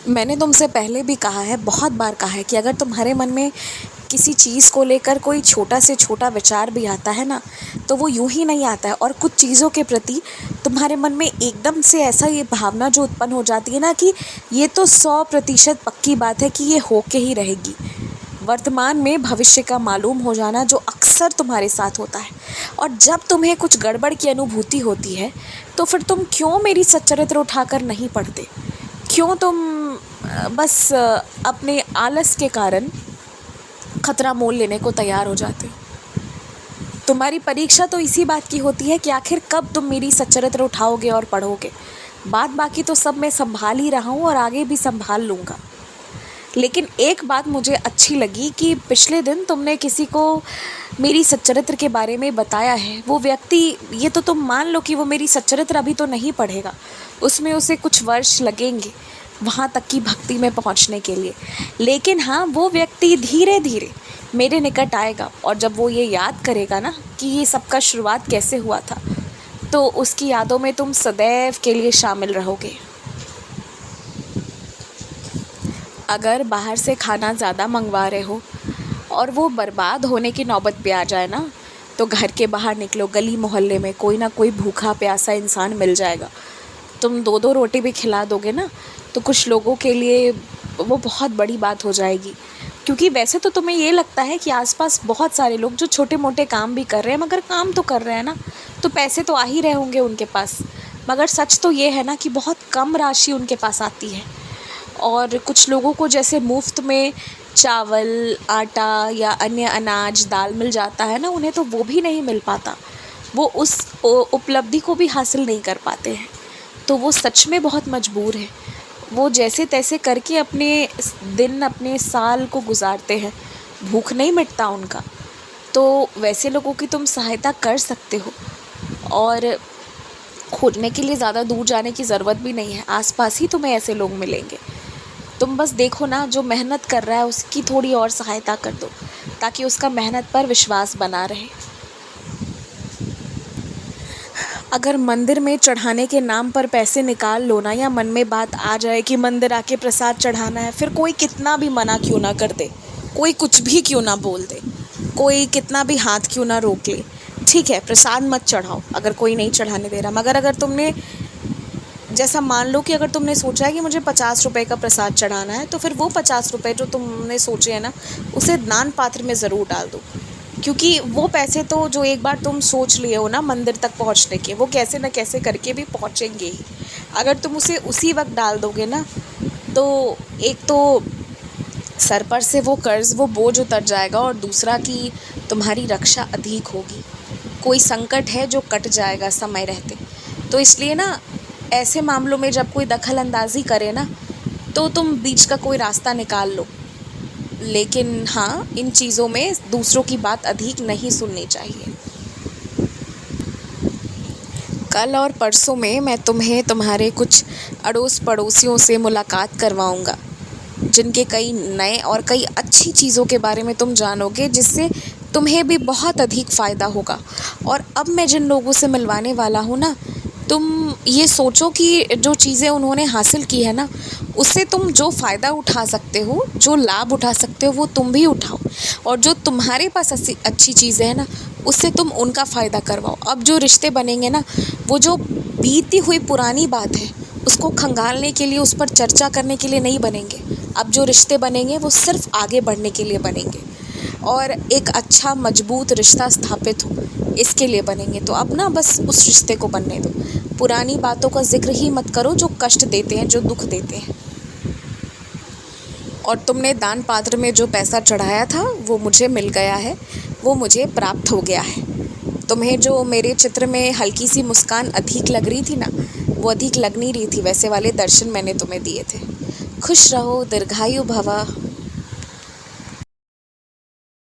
मैंने तुमसे पहले भी कहा है, बहुत बार कहा है कि अगर तुम्हारे मन में किसी चीज़ को लेकर कोई छोटा से छोटा विचार भी आता है ना, तो वो यूं ही नहीं आता है। और कुछ चीज़ों के प्रति तुम्हारे मन में एकदम से ऐसा ये भावना जो उत्पन्न हो जाती है ना कि ये तो 100% पक्की बात है कि ये होके ही रहेगी। वर्तमान में भविष्य का मालूम हो जाना जो अक्सर तुम्हारे साथ होता है। और जब तुम्हें कुछ गड़बड़ की अनुभूति होती है, तो फिर तुम क्यों मेरी सच्चरित्र उठाकर नहीं पढ़ते? क्यों तुम बस अपने आलस के कारण खतरा मोल लेने को तैयार हो जाते हो? तुम्हारी परीक्षा तो इसी बात की होती है कि आखिर कब तुम मेरी सच्चरित्र उठाओगे और पढ़ोगे। बात बाकी तो सब मैं संभाल ही रहा हूँ और आगे भी संभाल लूँगा। लेकिन एक बात मुझे अच्छी लगी कि पिछले दिन तुमने किसी को मेरी सच्चरित्र के बारे में बताया है। वो व्यक्ति, ये तो तुम मान लो कि वो मेरी सच्चरित्र अभी तो नहीं पढ़ेगा, उसमें उसे कुछ वर्ष लगेंगे वहाँ तक की भक्ति में पहुँचने के लिए। लेकिन हाँ, वो व्यक्ति धीरे धीरे मेरे निकट आएगा और जब वो ये याद करेगा ना कि ये सबका शुरुआत कैसे हुआ था, तो उसकी यादों में तुम सदैव के लिए शामिल रहोगे। अगर बाहर से खाना ज़्यादा मंगवा रहे हो और वो बर्बाद होने की नौबत पे आ जाए ना, तो घर के बाहर निकलो, गली मोहल्ले में कोई ना कोई भूखा प्यासा इंसान मिल जाएगा। तुम 2-2 रोटी भी खिला दोगे ना, तो कुछ लोगों के लिए वो बहुत बड़ी बात हो जाएगी। क्योंकि वैसे तो तुम्हें ये लगता है कि आसपास बहुत सारे लोग जो छोटे मोटे काम भी कर रहे हैं, मगर काम तो कर रहे हैं ना, तो पैसे तो आ ही रहे होंगे उनके पास। मगर सच तो ये है ना कि बहुत कम राशि उनके पास आती है। और कुछ लोगों को जैसे मुफ्त में चावल, आटा या अन्य अनाज, दाल मिल जाता है ना, उन्हें तो वो भी नहीं मिल पाता। वो उस उपलब्धि को भी हासिल नहीं कर पाते हैं। तो वो सच में बहुत मजबूर है। वो जैसे तैसे करके अपने दिन, अपने साल को गुजारते हैं। भूख नहीं मिटता उनका। तो वैसे लोगों की तुम सहायता कर सकते हो। और खोजने के लिए ज़्यादा दूर जाने की ज़रूरत भी नहीं है, आसपास ही तुम्हें ऐसे लोग मिलेंगे। तुम बस देखो ना, जो मेहनत कर रहा है उसकी थोड़ी और सहायता कर दो, ताकि उसका मेहनत पर विश्वास बना रहे। अगर मंदिर में चढ़ाने के नाम पर पैसे निकाल लो ना, या मन में बात आ जाए कि मंदिर आके प्रसाद चढ़ाना है, फिर कोई कितना भी मना क्यों ना कर दे, कोई कुछ भी क्यों ना बोल दे, कोई कितना भी हाथ क्यों ना रोक ले, ठीक है प्रसाद मत चढ़ाओ अगर कोई नहीं चढ़ाने दे रहा। मगर अगर तुमने, जैसा मान लो कि अगर तुमने सोचा है कि मुझे 50 रुपये का प्रसाद चढ़ाना है, तो फिर वो 50 रुपये जो तुमने सोचे हैं ना, उसे दान पात्र में ज़रूर डाल दो। क्योंकि वो पैसे तो जो एक बार तुम सोच लिए हो ना मंदिर तक पहुंचने के, वो कैसे न कैसे करके भी पहुंचेंगे ही। अगर तुम उसे उसी वक्त डाल दोगे ना, तो एक तो सर पर से वो कर्ज़, वो बोझ उतर जाएगा, और दूसरा कि तुम्हारी रक्षा अधिक होगी। कोई संकट है जो कट जाएगा समय रहते। तो इसलिए ना, ऐसे मामलों में जब कोई दखल अंदाज़ी करे ना, तो तुम बीच का कोई रास्ता निकाल लो। लेकिन हाँ, इन चीज़ों में दूसरों की बात अधिक नहीं सुननी चाहिए। कल और परसों में मैं तुम्हें तुम्हारे कुछ अड़ोस पड़ोसियों से मुलाकात करवाऊँगा, जिनके कई नए और कई अच्छी चीज़ों के बारे में तुम जानोगे, जिससे तुम्हें भी बहुत अधिक फ़ायदा होगा। और अब मैं जिन लोगों से मिलवाने वाला हूँ ना, तुम ये सोचो कि जो चीज़ें उन्होंने हासिल की है ना, उससे तुम जो फ़ायदा उठा सकते हो, जो लाभ उठा सकते हो, वो तुम भी उठाओ। और जो तुम्हारे पास अच्छी चीज़ें हैं ना, उससे तुम उनका फ़ायदा करवाओ। अब जो रिश्ते बनेंगे ना, वो जो बीती हुई पुरानी बात है, उसको खंगालने के लिए, उस पर चर्चा करने के लिए नहीं बनेंगे। अब जो रिश्ते बनेंगे वो सिर्फ़ आगे बढ़ने के लिए बनेंगे, और एक अच्छा मजबूत रिश्ता स्थापित हो, इसके लिए बनेंगे। तो अब ना बस उस रिश्ते को बनने दो। पुरानी बातों का जिक्र ही मत करो जो कष्ट देते हैं, जो दुख देते हैं। और तुमने दान पात्र में जो पैसा चढ़ाया था, वो मुझे मिल गया है, वो मुझे प्राप्त हो गया है। तुम्हें जो मेरे चित्र में हल्की सी मुस्कान अधिक लग रही थी ना, वो अधिक लग नहीं रही थी, वैसे वाले दर्शन मैंने तुम्हें दिए थे। खुश रहो, दीर्घायु भवा।